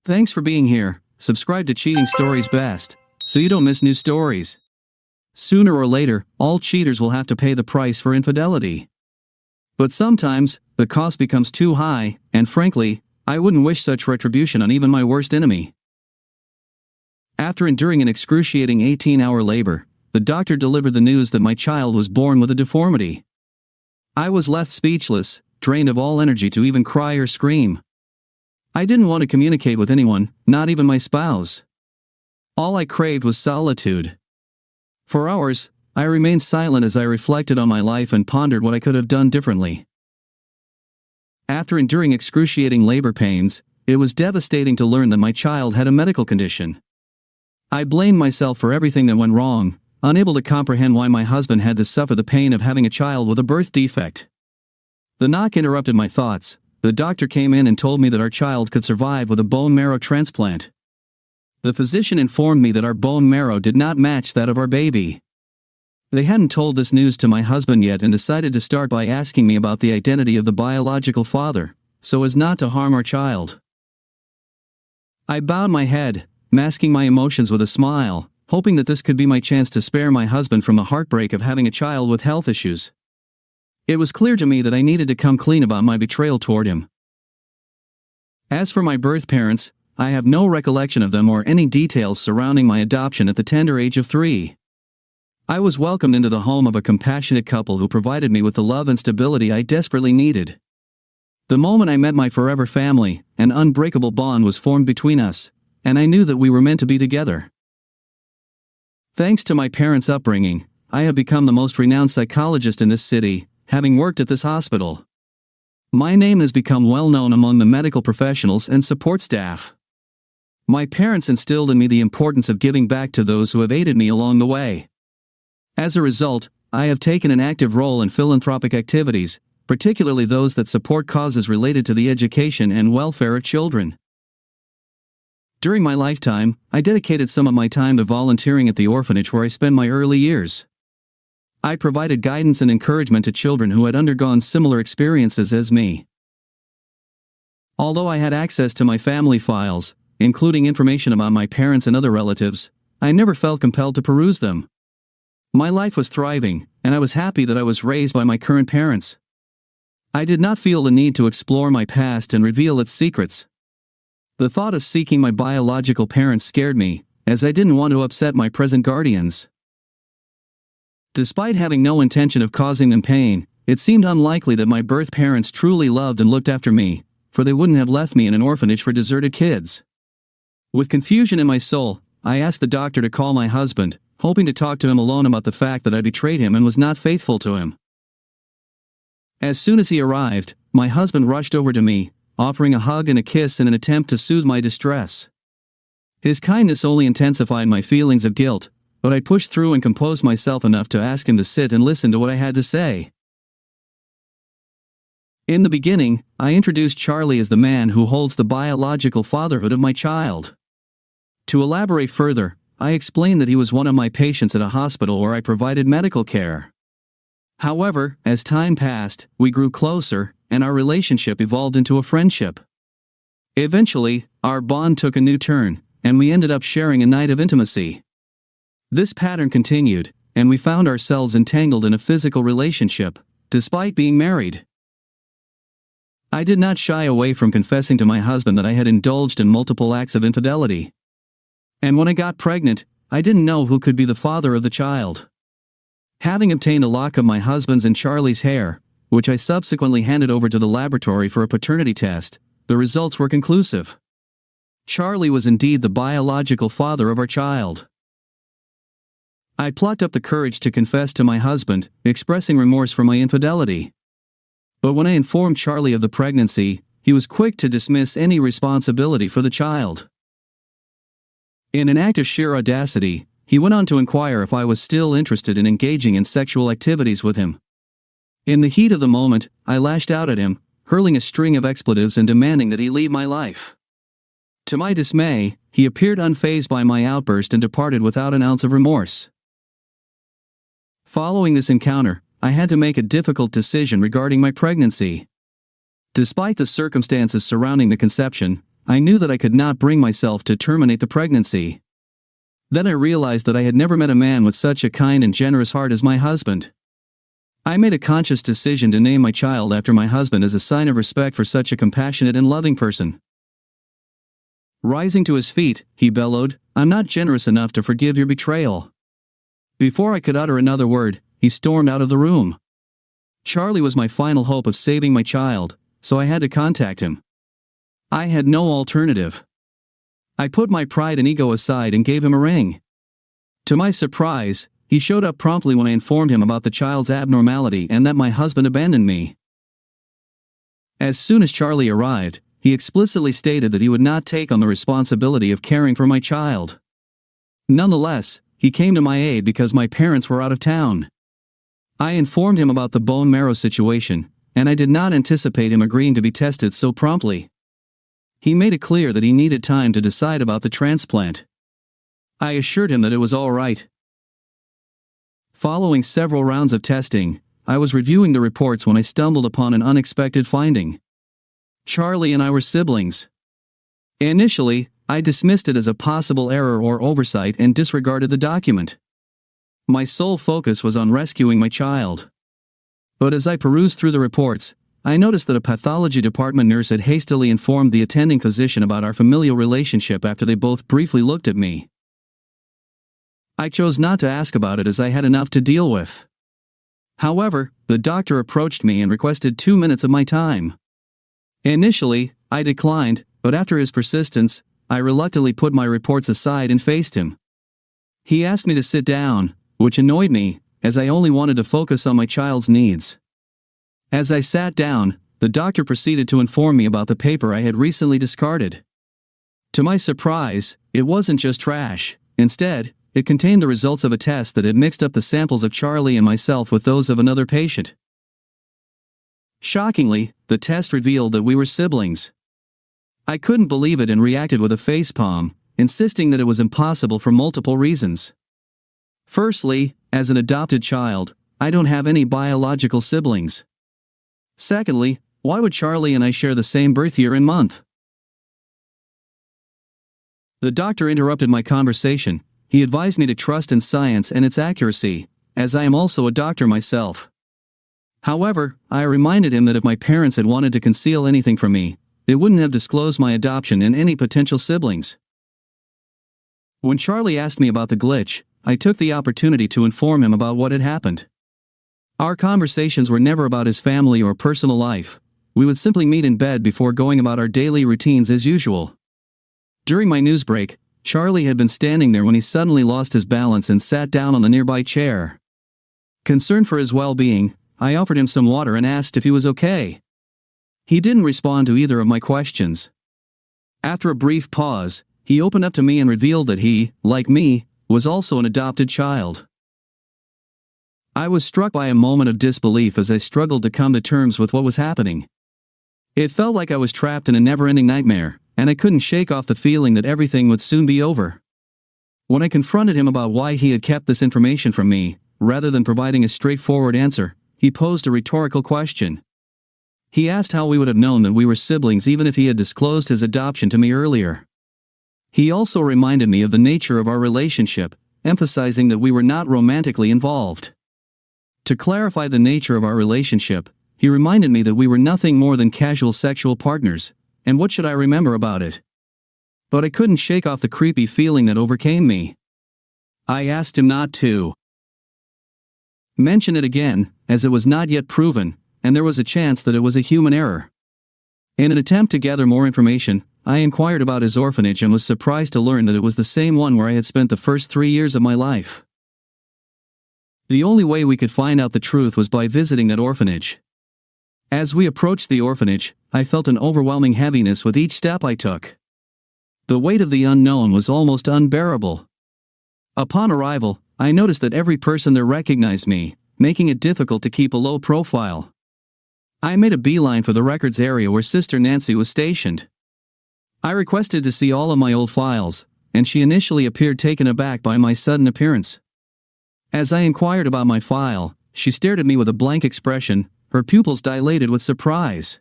Thanks for being here. Subscribe to Cheating Stories Best, so you don't miss new stories. Sooner or later, all cheaters will have to pay the price for infidelity. But sometimes, the cost becomes too high, and frankly, I wouldn't wish such retribution on even my worst enemy. After enduring an excruciating 18-hour labor, the doctor delivered the news that my child was born with a deformity. I was left speechless, drained of all energy to even cry or scream. I didn't want to communicate with anyone, not even my spouse. All I craved was solitude. For hours, I remained silent as I reflected on my life and pondered what I could have done differently. After enduring excruciating labor pains, it was devastating to learn that my child had a medical condition. I blamed myself for everything that went wrong, unable to comprehend why my husband had to suffer the pain of having a child with a birth defect. The knock interrupted my thoughts. The doctor came in and told me that our child could survive with a bone marrow transplant. The physician informed me that our bone marrow did not match that of our baby. They hadn't told this news to my husband yet and decided to start by asking me about the identity of the biological father, so as not to harm our child. I bowed my head, masking my emotions with a smile, hoping that this could be my chance to spare my husband from the heartbreak of having a child with health issues. It was clear to me that I needed to come clean about my betrayal toward him. As for my birth parents, I have no recollection of them or any details surrounding my adoption at the tender age of 3. I was welcomed into the home of a compassionate couple who provided me with the love and stability I desperately needed. The moment I met my forever family, an unbreakable bond was formed between us, and I knew that we were meant to be together. Thanks to my parents' upbringing, I have become the most renowned psychologist in this city, having worked at this hospital. My name has become well known among the medical professionals and support staff. My parents instilled in me the importance of giving back to those who have aided me along the way. As a result, I have taken an active role in philanthropic activities, particularly those that support causes related to the education and welfare of children. During my lifetime, I dedicated some of my time to volunteering at the orphanage where I spent my early years. I provided guidance and encouragement to children who had undergone similar experiences as me. Although I had access to my family files, including information about my parents and other relatives, I never felt compelled to peruse them. My life was thriving, and I was happy that I was raised by my current parents. I did not feel the need to explore my past and reveal its secrets. The thought of seeking my biological parents scared me, as I didn't want to upset my present guardians. Despite having no intention of causing them pain, it seemed unlikely that my birth parents truly loved and looked after me, for they wouldn't have left me in an orphanage for deserted kids. With confusion in my soul, I asked the doctor to call my husband, hoping to talk to him alone about the fact that I betrayed him and was not faithful to him. As soon as he arrived, my husband rushed over to me, offering a hug and a kiss in an attempt to soothe my distress. His kindness only intensified my feelings of guilt, but I pushed through and composed myself enough to ask him to sit and listen to what I had to say. In the beginning, I introduced Charlie as the man who holds the biological fatherhood of my child. To elaborate further, I explained that he was one of my patients at a hospital where I provided medical care. However, as time passed, we grew closer, and our relationship evolved into a friendship. Eventually, our bond took a new turn, and we ended up sharing a night of intimacy. This pattern continued, and we found ourselves entangled in a physical relationship, despite being married. I did not shy away from confessing to my husband that I had indulged in multiple acts of infidelity. And when I got pregnant, I didn't know who could be the father of the child. Having obtained a lock of my husband's and Charlie's hair, which I subsequently handed over to the laboratory for a paternity test, the results were conclusive. Charlie was indeed the biological father of our child. I plucked up the courage to confess to my husband, expressing remorse for my infidelity. But when I informed Charlie of the pregnancy, he was quick to dismiss any responsibility for the child. In an act of sheer audacity, he went on to inquire if I was still interested in engaging in sexual activities with him. In the heat of the moment, I lashed out at him, hurling a string of expletives and demanding that he leave my life. To my dismay, he appeared unfazed by my outburst and departed without an ounce of remorse. Following this encounter, I had to make a difficult decision regarding my pregnancy. Despite the circumstances surrounding the conception, I knew that I could not bring myself to terminate the pregnancy. Then I realized that I had never met a man with such a kind and generous heart as my husband. I made a conscious decision to name my child after my husband as a sign of respect for such a compassionate and loving person. Rising to his feet, he bellowed, "I'm not generous enough to forgive your betrayal." Before I could utter another word, he stormed out of the room. Charlie was my final hope of saving my child, so I had to contact him. I had no alternative. I put my pride and ego aside and gave him a ring. To my surprise, he showed up promptly when I informed him about the child's abnormality and that my husband abandoned me. As soon as Charlie arrived, he explicitly stated that he would not take on the responsibility of caring for my child. Nonetheless, he came to my aid because my parents were out of town. I informed him about the bone marrow situation, and I did not anticipate him agreeing to be tested so promptly. He made it clear that he needed time to decide about the transplant. I assured him that it was all right. Following several rounds of testing, I was reviewing the reports when I stumbled upon an unexpected finding. Charlie and I were siblings. Initially, I dismissed it as a possible error or oversight and disregarded the document. My sole focus was on rescuing my child. But as I perused through the reports, I noticed that a pathology department nurse had hastily informed the attending physician about our familial relationship after they both briefly looked at me. I chose not to ask about it as I had enough to deal with. However, the doctor approached me and requested 2 minutes of my time. Initially, I declined, but after his persistence, I reluctantly put my reports aside and faced him. He asked me to sit down, which annoyed me, as I only wanted to focus on my child's needs. As I sat down, the doctor proceeded to inform me about the paper I had recently discarded. To my surprise, it wasn't just trash. Instead, it contained the results of a test that had mixed up the samples of Charlie and myself with those of another patient. Shockingly, the test revealed that we were siblings. I couldn't believe it and reacted with a facepalm, insisting that it was impossible for multiple reasons. Firstly, as an adopted child, I don't have any biological siblings. Secondly, why would Charlie and I share the same birth year and month? The doctor interrupted my conversation. He advised me to trust in science and its accuracy, as I am also a doctor myself. However, I reminded him that if my parents had wanted to conceal anything from me, they wouldn't have disclosed my adoption and any potential siblings. When Charlie asked me about the glitch, I took the opportunity to inform him about what had happened. Our conversations were never about his family or personal life. We would simply meet in bed before going about our daily routines as usual. During my news break, Charlie had been standing there when he suddenly lost his balance and sat down on the nearby chair. Concerned for his well-being, I offered him some water and asked if he was okay. He didn't respond to either of my questions. After a brief pause, he opened up to me and revealed that he, like me, was also an adopted child. I was struck by a moment of disbelief as I struggled to come to terms with what was happening. It felt like I was trapped in a never-ending nightmare, and I couldn't shake off the feeling that everything would soon be over. When I confronted him about why he had kept this information from me, rather than providing a straightforward answer, he posed a rhetorical question. He asked how we would have known that we were siblings even if he had disclosed his adoption to me earlier. He also reminded me of the nature of our relationship, emphasizing that we were not romantically involved. To clarify the nature of our relationship, he reminded me that we were nothing more than casual sexual partners, and what should I remember about it? But I couldn't shake off the creepy feeling that overcame me. I asked him not to mention it again, as it was not yet proven, and there was a chance that it was a human error. In an attempt to gather more information, I inquired about his orphanage and was surprised to learn that it was the same one where I had spent the first 3 years of my life. The only way we could find out the truth was by visiting that orphanage. As we approached the orphanage, I felt an overwhelming heaviness with each step I took. The weight of the unknown was almost unbearable. Upon arrival, I noticed that every person there recognized me, making it difficult to keep a low profile. I made a beeline for the records area where Sister Nancy was stationed. I requested to see all of my old files, and she initially appeared taken aback by my sudden appearance. As I inquired about my file, she stared at me with a blank expression, her pupils dilated with surprise.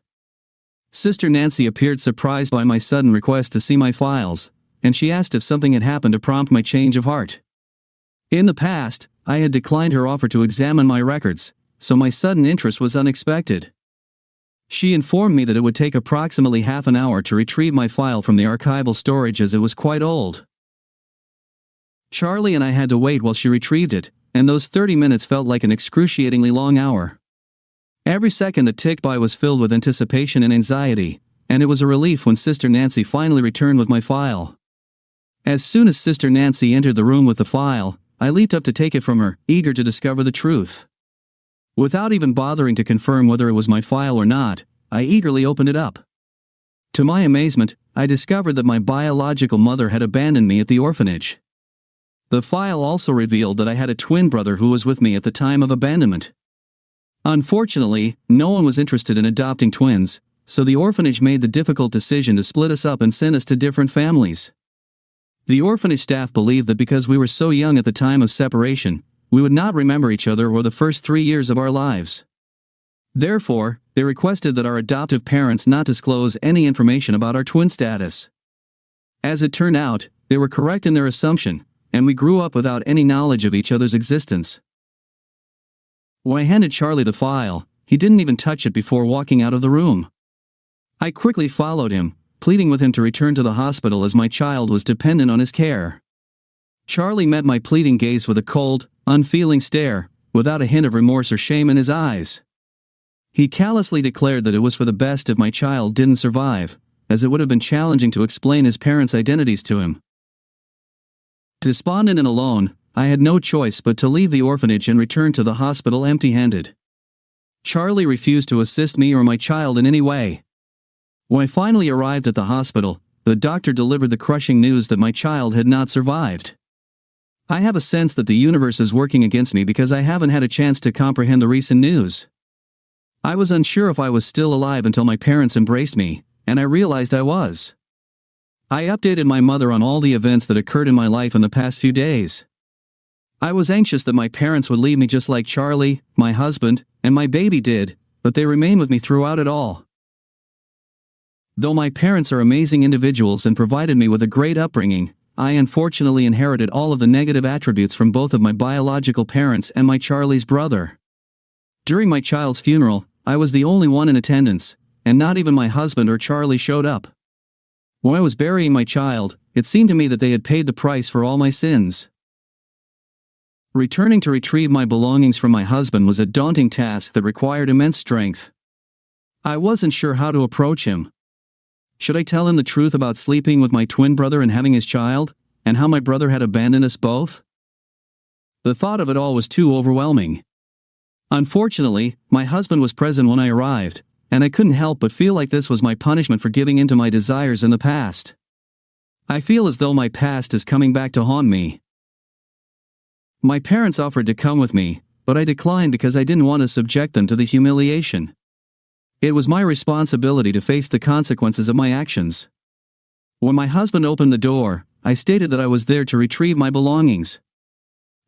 Sister Nancy appeared surprised by my sudden request to see my files, and she asked if something had happened to prompt my change of heart. In the past, I had declined her offer to examine my records, so my sudden interest was unexpected. She informed me that it would take approximately half an hour to retrieve my file from the archival storage as it was quite old. Charlie and I had to wait while she retrieved it, and those 30 minutes felt like an excruciatingly long hour. Every second that ticked by was filled with anticipation and anxiety, and it was a relief when Sister Nancy finally returned with my file. As soon as Sister Nancy entered the room with the file, I leaped up to take it from her, eager to discover the truth. Without even bothering to confirm whether it was my file or not, I eagerly opened it up. To my amazement, I discovered that my biological mother had abandoned me at the orphanage. The file also revealed that I had a twin brother who was with me at the time of abandonment. Unfortunately, no one was interested in adopting twins, so the orphanage made the difficult decision to split us up and send us to different families. The orphanage staff believed that because we were so young at the time of separation, we would not remember each other or the first 3 years of our lives. Therefore, they requested that our adoptive parents not disclose any information about our twin status. As it turned out, they were correct in their assumption, and we grew up without any knowledge of each other's existence. When I handed Charlie the file, he didn't even touch it before walking out of the room. I quickly followed him, pleading with him to return to the hospital as my child was dependent on his care. Charlie met my pleading gaze with a cold, unfeeling stare, without a hint of remorse or shame in his eyes. He callously declared that it was for the best if my child didn't survive, as it would have been challenging to explain his parents' identities to him. Despondent and alone, I had no choice but to leave the orphanage and return to the hospital empty-handed. Charlie refused to assist me or my child in any way. When I finally arrived at the hospital, the doctor delivered the crushing news that my child had not survived. I have a sense that the universe is working against me because I haven't had a chance to comprehend the recent news. I was unsure if I was still alive until my parents embraced me, and I realized I was. I updated my mother on all the events that occurred in my life in the past few days. I was anxious that my parents would leave me just like Charlie, my husband, and my baby did, but they remained with me throughout it all. Though my parents are amazing individuals and provided me with a great upbringing, I unfortunately inherited all of the negative attributes from both of my biological parents and my Charlie's brother. During my child's funeral, I was the only one in attendance, and not even my husband or Charlie showed up. When I was burying my child, it seemed to me that they had paid the price for all my sins. Returning to retrieve my belongings from my husband was a daunting task that required immense strength. I wasn't sure how to approach him. Should I tell him the truth about sleeping with my twin brother and having his child, and how my brother had abandoned us both? The thought of it all was too overwhelming. Unfortunately, my husband was present when I arrived, and I couldn't help but feel like this was my punishment for giving in to my desires in the past. I feel as though my past is coming back to haunt me. My parents offered to come with me, but I declined because I didn't want to subject them to the humiliation. It was my responsibility to face the consequences of my actions. When my husband opened the door, I stated that I was there to retrieve my belongings.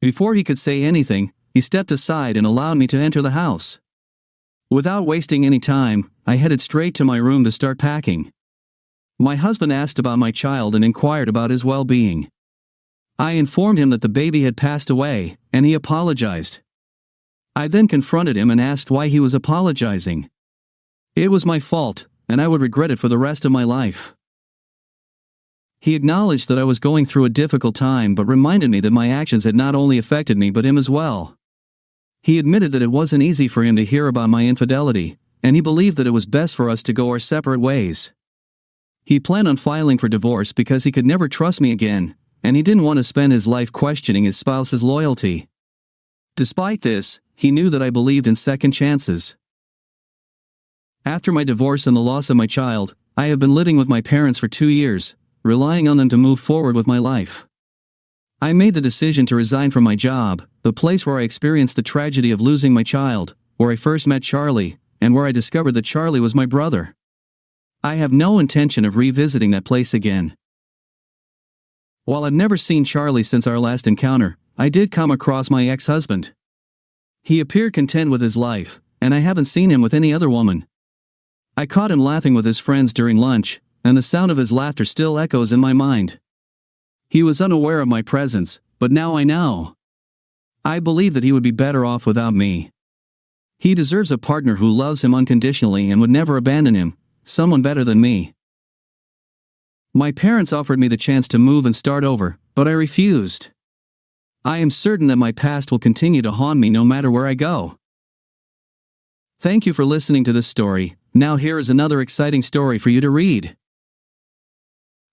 Before he could say anything, he stepped aside and allowed me to enter the house. Without wasting any time, I headed straight to my room to start packing. My husband asked about my child and inquired about his well-being. I informed him that the baby had passed away, and he apologized. I then confronted him and asked why he was apologizing. It was my fault, and I would regret it for the rest of my life. He acknowledged that I was going through a difficult time but reminded me that my actions had not only affected me but him as well. He admitted that it wasn't easy for him to hear about my infidelity, and he believed that it was best for us to go our separate ways. He planned on filing for divorce because he could never trust me again, and he didn't want to spend his life questioning his spouse's loyalty. Despite this, he knew that I believed in second chances. After my divorce and the loss of my child, I have been living with my parents for 2 years, relying on them to move forward with my life. I made the decision to resign from my job, the place where I experienced the tragedy of losing my child, where I first met Charlie, and where I discovered that Charlie was my brother. I have no intention of revisiting that place again. While I've never seen Charlie since our last encounter, I did come across my ex-husband. He appeared content with his life, and I haven't seen him with any other woman. I caught him laughing with his friends during lunch, and the sound of his laughter still echoes in my mind. He was unaware of my presence, but now I know. I believe that he would be better off without me. He deserves a partner who loves him unconditionally and would never abandon him, someone better than me. My parents offered me the chance to move and start over, but I refused. I am certain that my past will continue to haunt me no matter where I go. Thank you for listening to this story. Now here is another exciting story for you to read.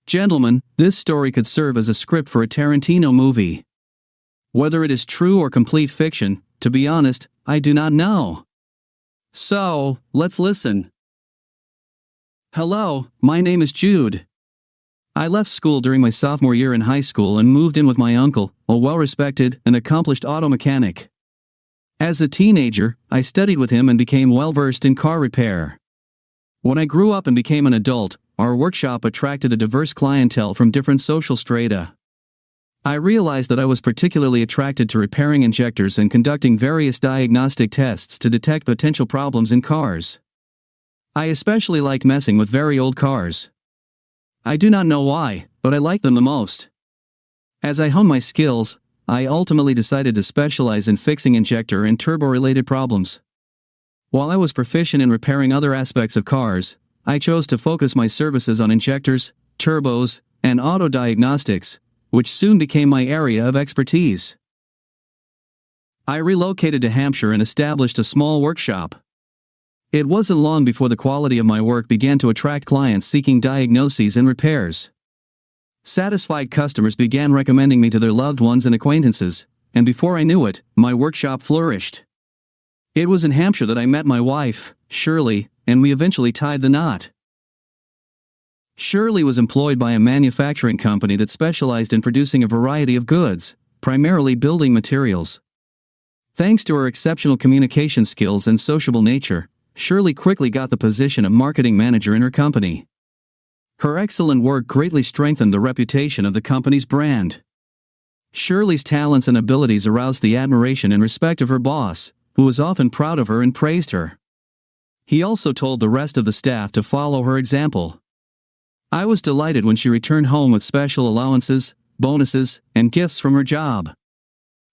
Gentlemen, this story could serve as a script for a Tarantino movie. Whether it is true or complete fiction, to be honest, I do not know. So, let's listen. Hello, my name is Jude. I left school during my sophomore year in high school and moved in with my uncle, a well-respected and accomplished auto mechanic. As a teenager, I studied with him and became well-versed in car repair. When I grew up and became an adult, our workshop attracted a diverse clientele from different social strata. I realized that I was particularly attracted to repairing injectors and conducting various diagnostic tests to detect potential problems in cars. I especially liked messing with very old cars. I do not know why, but I liked them the most. As I honed my skills, I ultimately decided to specialize in fixing injector and turbo-related problems. While I was proficient in repairing other aspects of cars, I chose to focus my services on injectors, turbos, and auto diagnostics, which soon became my area of expertise. I relocated to Hampshire and established a small workshop. It wasn't long before the quality of my work began to attract clients seeking diagnoses and repairs. Satisfied customers began recommending me to their loved ones and acquaintances, and before I knew it, my workshop flourished. It was in Hampshire that I met my wife, Shirley, and we eventually tied the knot. Shirley was employed by a manufacturing company that specialized in producing a variety of goods, primarily building materials. Thanks to her exceptional communication skills and sociable nature, Shirley quickly got the position of marketing manager in her company. Her excellent work greatly strengthened the reputation of the company's brand. Shirley's talents and abilities aroused the admiration and respect of her boss, who was often proud of her and praised her. He also told the rest of the staff to follow her example. I was delighted when she returned home with special allowances, bonuses, and gifts from her job.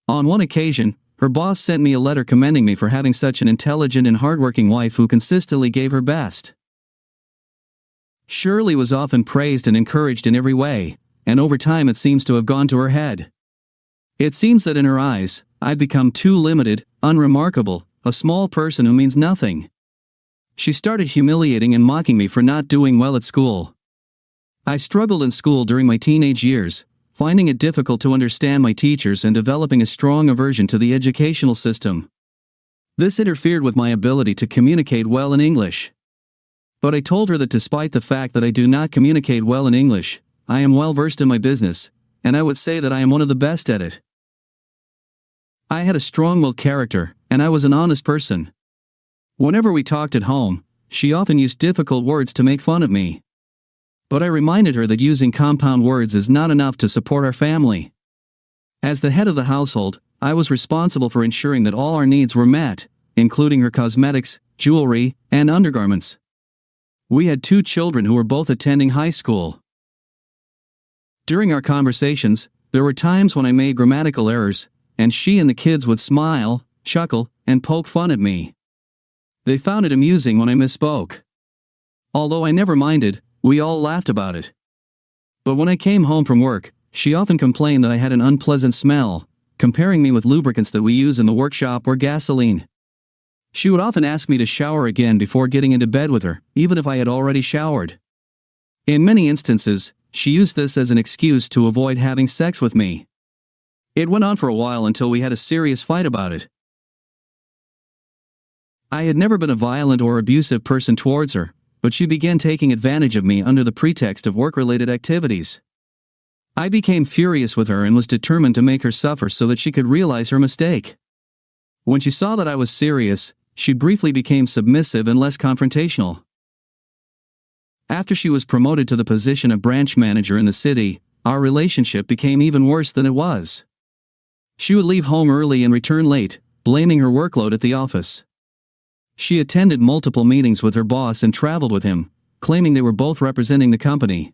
On one occasion, her boss sent me a letter commending me for having such an intelligent and hardworking wife who consistently gave her best. Shirley was often praised and encouraged in every way, and over time it seems to have gone to her head. It seems that in her eyes, I'd become too limited, unremarkable, a small person who means nothing. She started humiliating and mocking me for not doing well at school. I struggled in school during my teenage years, finding it difficult to understand my teachers and developing a strong aversion to the educational system. This interfered with my ability to communicate well in English. But I told her that despite the fact that I do not communicate well in English, I am well versed in my business, and I would say that I am one of the best at it. I had a strong-willed character, and I was an honest person. Whenever we talked at home, she often used difficult words to make fun of me. But I reminded her that using compound words is not enough to support our family. As the head of the household, I was responsible for ensuring that all our needs were met, including her cosmetics, jewelry, and undergarments. We had 2 children who were both attending high school. During our conversations, there were times when I made grammatical errors, and she and the kids would smile, chuckle, and poke fun at me. They found it amusing when I misspoke. Although I never minded, we all laughed about it. But when I came home from work, she often complained that I had an unpleasant smell, comparing me with lubricants that we use in the workshop or gasoline. She would often ask me to shower again before getting into bed with her, even if I had already showered. In many instances, she used this as an excuse to avoid having sex with me. It went on for a while until we had a serious fight about it. I had never been a violent or abusive person towards her, but she began taking advantage of me under the pretext of work-related activities. I became furious with her and was determined to make her suffer so that she could realize her mistake. When she saw that I was serious, she briefly became submissive and less confrontational. After she was promoted to the position of branch manager in the city, our relationship became even worse than it was. She would leave home early and return late, blaming her workload at the office. She attended multiple meetings with her boss and traveled with him, claiming they were both representing the company.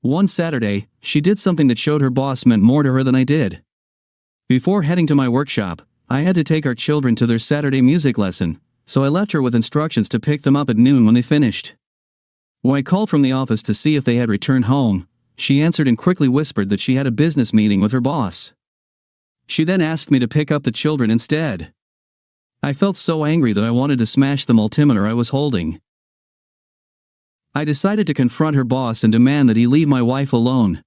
One Saturday, she did something that showed her boss meant more to her than I did. Before heading to my workshop, I had to take our children to their Saturday music lesson, so I left her with instructions to pick them up at noon when they finished. When I called from the office to see if they had returned home, she answered and quickly whispered that she had a business meeting with her boss. She then asked me to pick up the children instead. I felt so angry that I wanted to smash the multimeter I was holding. I decided to confront her boss and demand that he leave my wife alone.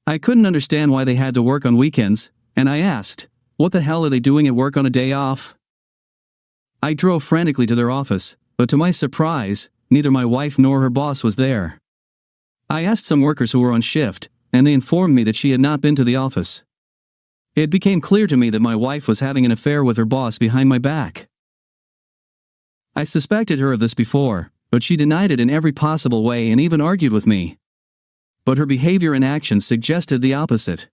I couldn't understand why they had to work on weekends, and I asked, "What the hell are they doing at work on a day off?" I drove frantically to their office, but to my surprise, neither my wife nor her boss was there. I asked some workers who were on shift, and they informed me that she had not been to the office. It became clear to me that my wife was having an affair with her boss behind my back. I suspected her of this before, but she denied it in every possible way and even argued with me. But her behavior and actions suggested the opposite.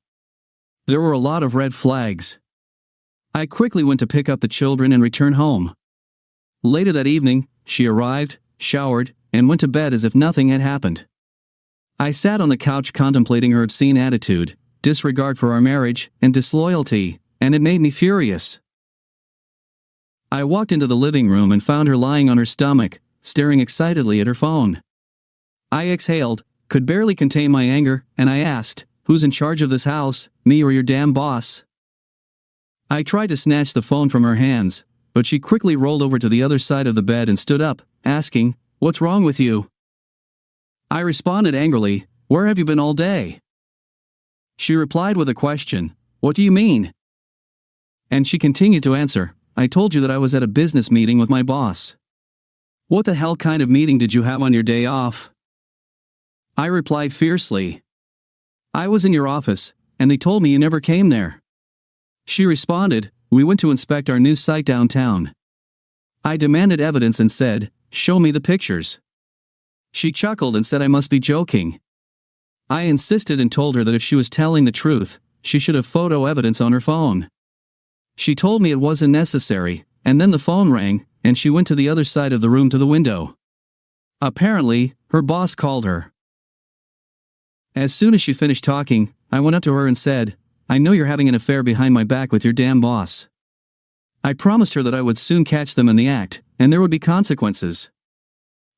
There were a lot of red flags. I quickly went to pick up the children and return home. Later that evening, she arrived, showered, and went to bed as if nothing had happened. I sat on the couch contemplating her obscene attitude, disregard for our marriage, and disloyalty, and it made me furious. I walked into the living room and found her lying on her stomach, staring excitedly at her phone. I exhaled, could barely contain my anger, and I asked, "Who's in charge of this house, me or your damn boss?" I tried to snatch the phone from her hands, but she quickly rolled over to the other side of the bed and stood up, asking, "What's wrong with you?" I responded angrily, "Where have you been all day?" She replied with a question, "What do you mean?" And she continued to answer, "I told you that I was at a business meeting with my boss." "What the hell kind of meeting did you have on your day off?" I replied fiercely, "I was in your office, and they told me you never came there." She responded, "We went to inspect our new site downtown." I demanded evidence and said, "Show me the pictures." She chuckled and said I must be joking. I insisted and told her that if she was telling the truth, she should have photo evidence on her phone. She told me it wasn't necessary, and then the phone rang, and she went to the other side of the room to the window. Apparently, her boss called her. As soon as she finished talking, I went up to her and said, "I know you're having an affair behind my back with your damn boss." I promised her that I would soon catch them in the act, and there would be consequences.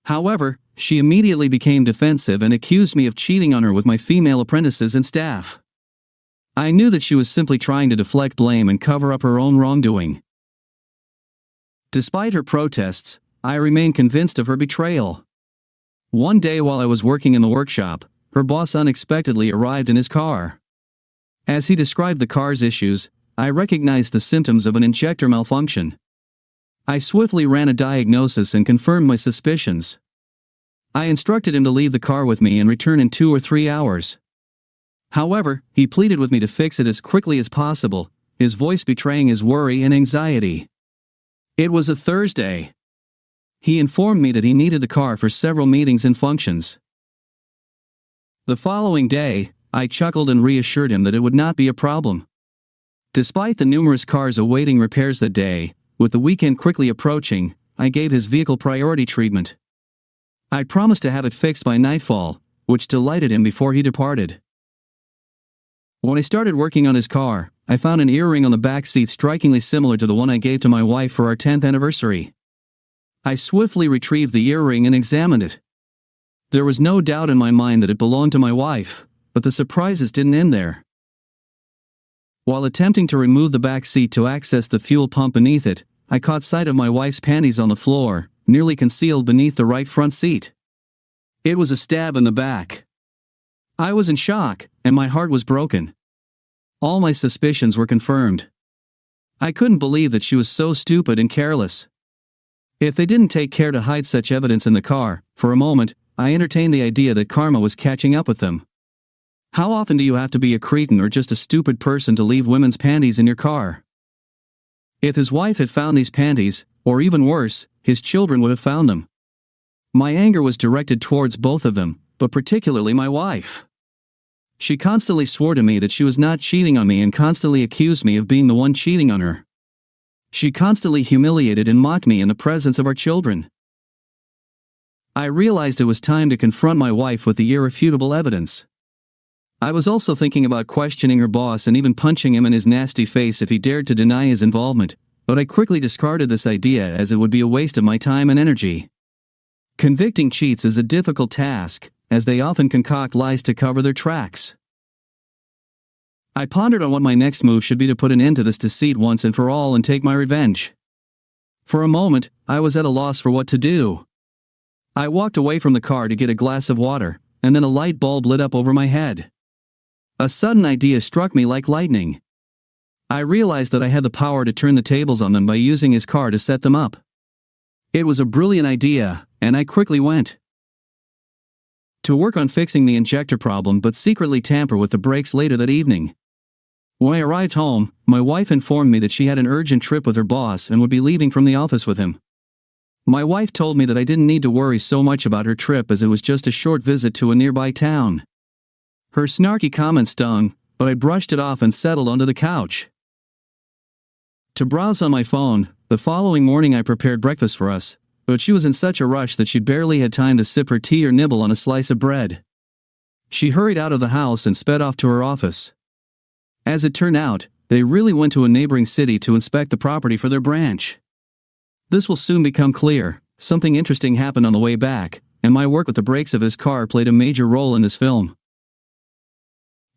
However, she immediately became defensive and accused me of cheating on her with my female apprentices and staff. I knew that she was simply trying to deflect blame and cover up her own wrongdoing. Despite her protests, I remained convinced of her betrayal. One day while I was working in the workshop, her boss unexpectedly arrived in his car. As he described the car's issues, I recognized the symptoms of an injector malfunction. I swiftly ran a diagnosis and confirmed my suspicions. I instructed him to leave the car with me and return in 2 or 3 hours. However, he pleaded with me to fix it as quickly as possible, his voice betraying his worry and anxiety. It was a Thursday. He informed me that he needed the car for several meetings and functions. The following day, I chuckled and reassured him that it would not be a problem. Despite the numerous cars awaiting repairs that day, with the weekend quickly approaching, I gave his vehicle priority treatment. I promised to have it fixed by nightfall, which delighted him before he departed. When I started working on his car, I found an earring on the back seat strikingly similar to the one I gave to my wife for our 10th anniversary. I swiftly retrieved the earring and examined it. There was no doubt in my mind that it belonged to my wife, but the surprises didn't end there. While attempting to remove the back seat to access the fuel pump beneath it, I caught sight of my wife's panties on the floor, nearly concealed beneath the right front seat. It was a stab in the back. I was in shock, and my heart was broken. All my suspicions were confirmed. I couldn't believe that she was so stupid and careless. If they didn't take care to hide such evidence in the car, for a moment, I entertained the idea that karma was catching up with them. How often do you have to be a cretin or just a stupid person to leave women's panties in your car? If his wife had found these panties, or even worse, his children would have found them. My anger was directed towards both of them, but particularly my wife. She constantly swore to me that she was not cheating on me and constantly accused me of being the one cheating on her. She constantly humiliated and mocked me in the presence of our children. I realized it was time to confront my wife with the irrefutable evidence. I was also thinking about questioning her boss and even punching him in his nasty face if he dared to deny his involvement, but I quickly discarded this idea as it would be a waste of my time and energy. Convicting cheats is a difficult task, as they often concoct lies to cover their tracks. I pondered on what my next move should be to put an end to this deceit once and for all and take my revenge. For a moment, I was at a loss for what to do. I walked away from the car to get a glass of water, and then a light bulb lit up over my head. A sudden idea struck me like lightning. I realized that I had the power to turn the tables on them by using his car to set them up. It was a brilliant idea, and I quickly went to work on fixing the injector problem but secretly tamper with the brakes later that evening. When I arrived home, my wife informed me that she had an urgent trip with her boss and would be leaving from the office with him. My wife told me that I didn't need to worry so much about her trip as it was just a short visit to a nearby town. Her snarky comment stung, but I brushed it off and settled onto the couch to browse on my phone. The following morning I prepared breakfast for us, but she was in such a rush that she barely had time to sip her tea or nibble on a slice of bread. She hurried out of the house and sped off to her office. As it turned out, they really went to a neighboring city to inspect the property for their branch. This will soon become clear. Something interesting happened on the way back, and my work with the brakes of his car played a major role in this film.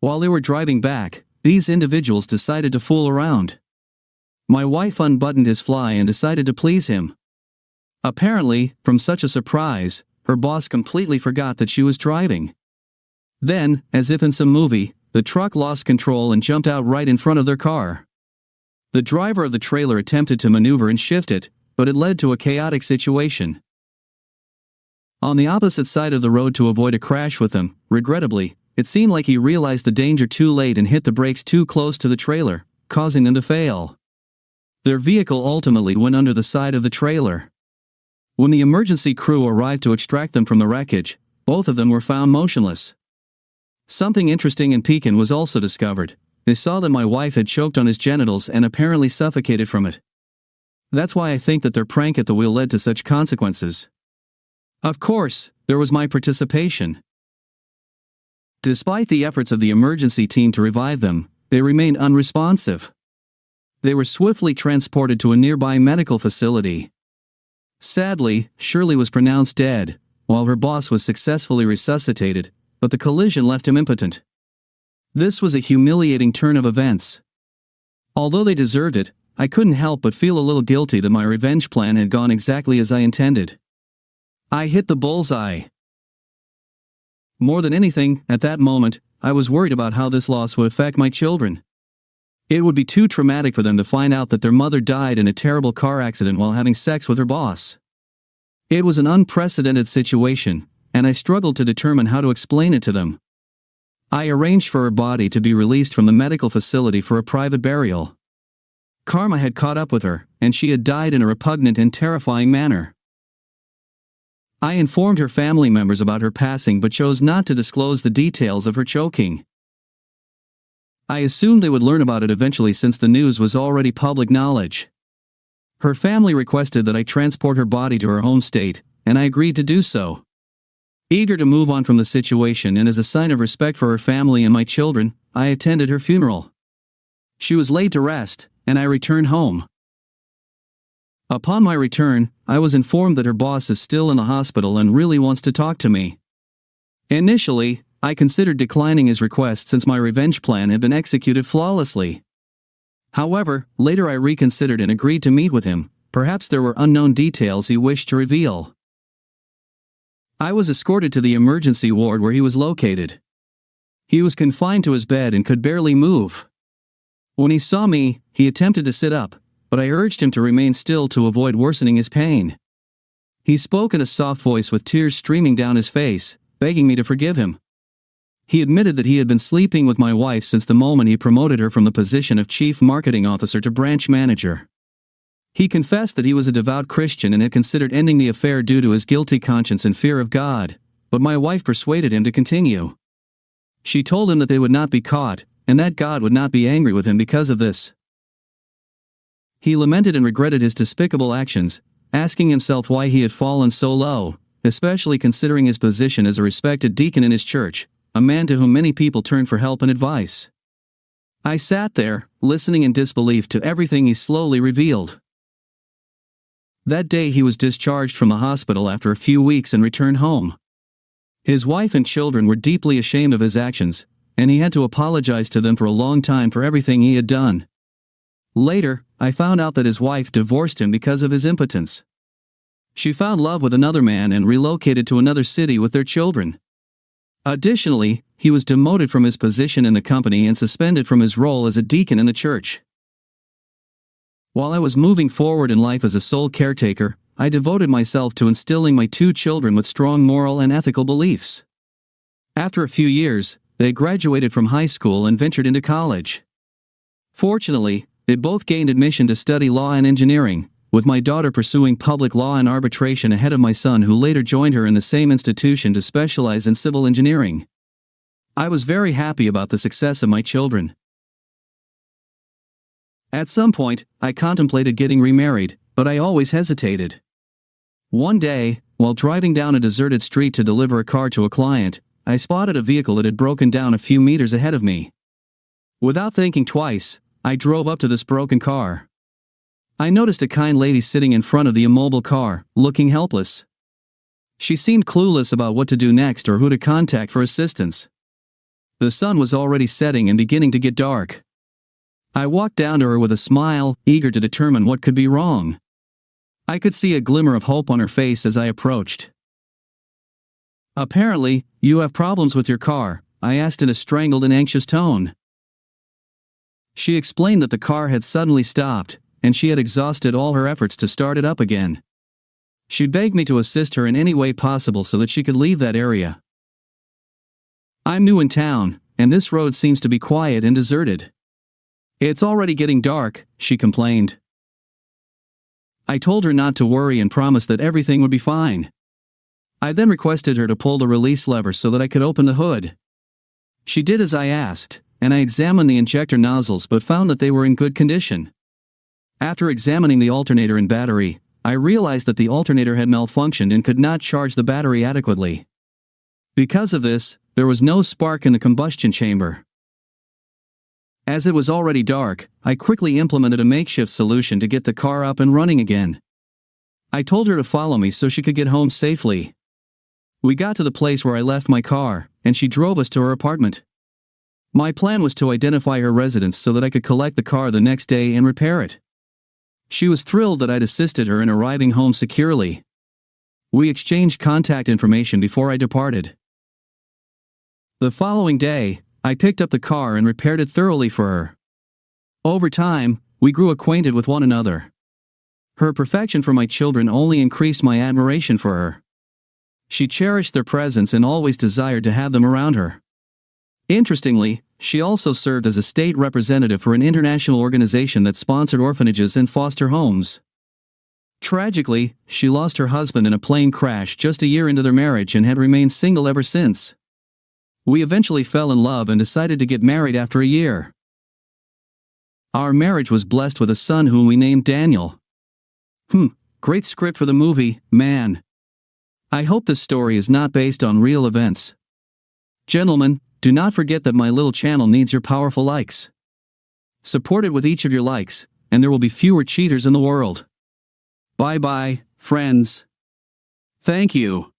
While they were driving back, these individuals decided to fool around. My wife unbuttoned his fly and decided to please him. Apparently, from such a surprise, her boss completely forgot that she was driving. Then, as if in some movie, the truck lost control and jumped out right in front of their car. The driver of the trailer attempted to maneuver and shift it, but it led to a chaotic situation. On the opposite side of the road to avoid a crash with them, regrettably, it seemed like he realized the danger too late and hit the brakes too close to the trailer, causing them to fail. Their vehicle ultimately went under the side of the trailer. When the emergency crew arrived to extract them from the wreckage, both of them were found motionless. Something interesting and piquant was also discovered. They saw that my wife had choked on his genitals and apparently suffocated from it. That's why I think that their prank at the wheel led to such consequences. Of course, there was my participation. Despite the efforts of the emergency team to revive them, they remained unresponsive. They were swiftly transported to a nearby medical facility. Sadly, Shirley was pronounced dead, while her boss was successfully resuscitated, but the collision left him impotent. This was a humiliating turn of events. Although they deserved it, I couldn't help but feel a little guilty that my revenge plan had gone exactly as I intended. I hit the bullseye. More than anything, at that moment, I was worried about how this loss would affect my children. It would be too traumatic for them to find out that their mother died in a terrible car accident while having sex with her boss. It was an unprecedented situation, and I struggled to determine how to explain it to them. I arranged for her body to be released from the medical facility for a private burial. Karma had caught up with her, and she had died in a repugnant and terrifying manner. I informed her family members about her passing but chose not to disclose the details of her choking. I assumed they would learn about it eventually since the news was already public knowledge. Her family requested that I transport her body to her home state, and I agreed to do so. Eager to move on from the situation and as a sign of respect for her family and my children, I attended her funeral. She was laid to rest, and I returned home. Upon my return, I was informed that her boss is still in the hospital and really wants to talk to me. Initially, I considered declining his request since my revenge plan had been executed flawlessly. However, later I reconsidered and agreed to meet with him. Perhaps there were unknown details he wished to reveal. I was escorted to the emergency ward where he was located. He was confined to his bed and could barely move. When he saw me, he attempted to sit up, but I urged him to remain still to avoid worsening his pain. He spoke in a soft voice with tears streaming down his face, begging me to forgive him. He admitted that he had been sleeping with my wife since the moment he promoted her from the position of chief marketing officer to branch manager. He confessed that he was a devout Christian and had considered ending the affair due to his guilty conscience and fear of God, but my wife persuaded him to continue. She told him that they would not be caught, and that God would not be angry with him because of this. He lamented and regretted his despicable actions, asking himself why he had fallen so low, especially considering his position as a respected deacon in his church, a man to whom many people turned for help and advice. I sat there, listening in disbelief to everything he slowly revealed. That day he was discharged from the hospital after a few weeks and returned home. His wife and children were deeply ashamed of his actions, and he had to apologize to them for a long time for everything he had done. Later, I found out that his wife divorced him because of his impotence. She found love with another man and relocated to another city with their children. Additionally, he was demoted from his position in the company and suspended from his role as a deacon in the church. While I was moving forward in life as a sole caretaker, I devoted myself to instilling my 2 children with strong moral and ethical beliefs. After a few years, they graduated from high school and ventured into college. Fortunately, they both gained admission to study law and engineering, with my daughter pursuing public law and arbitration ahead of my son, who later joined her in the same institution to specialize in civil engineering. I was very happy about the success of my children. At some point, I contemplated getting remarried, but I always hesitated. One day, while driving down a deserted street to deliver a car to a client, I spotted a vehicle that had broken down a few meters ahead of me. Without thinking twice, I drove up to this broken car. I noticed a kind lady sitting in front of the immobile car, looking helpless. She seemed clueless about what to do next or who to contact for assistance. The sun was already setting and beginning to get dark. I walked down to her with a smile, eager to determine what could be wrong. I could see a glimmer of hope on her face as I approached. "Apparently, you have problems with your car," I asked in a strangled and anxious tone. She explained that the car had suddenly stopped, and she had exhausted all her efforts to start it up again. She begged me to assist her in any way possible so that she could leave that area. "I'm new in town, and this road seems to be quiet and deserted." "It's already getting dark," she complained. I told her not to worry and promised that everything would be fine. I then requested her to pull the release lever so that I could open the hood. She did as I asked, and I examined the injector nozzles but found that they were in good condition. After examining the alternator and battery, I realized that the alternator had malfunctioned and could not charge the battery adequately. Because of this, there was no spark in the combustion chamber. As it was already dark, I quickly implemented a makeshift solution to get the car up and running again. I told her to follow me so she could get home safely. We got to the place where I left my car, and she drove us to her apartment. My plan was to identify her residence so that I could collect the car the next day and repair it. She was thrilled that I'd assisted her in arriving home securely. We exchanged contact information before I departed. The following day, I picked up the car and repaired it thoroughly for her. Over time, we grew acquainted with one another. Her perfection for my children only increased my admiration for her. She cherished their presence and always desired to have them around her. Interestingly, she also served as a state representative for an international organization that sponsored orphanages and foster homes. Tragically, she lost her husband in a plane crash just a year into their marriage and had remained single ever since. We eventually fell in love and decided to get married after a year. Our marriage was blessed with a son whom we named Daniel. Great script for the movie, man. I hope this story is not based on real events. Gentlemen, do not forget that my little channel needs your powerful likes. Support it with each of your likes, and there will be fewer cheaters in the world. Bye-bye, friends. Thank you.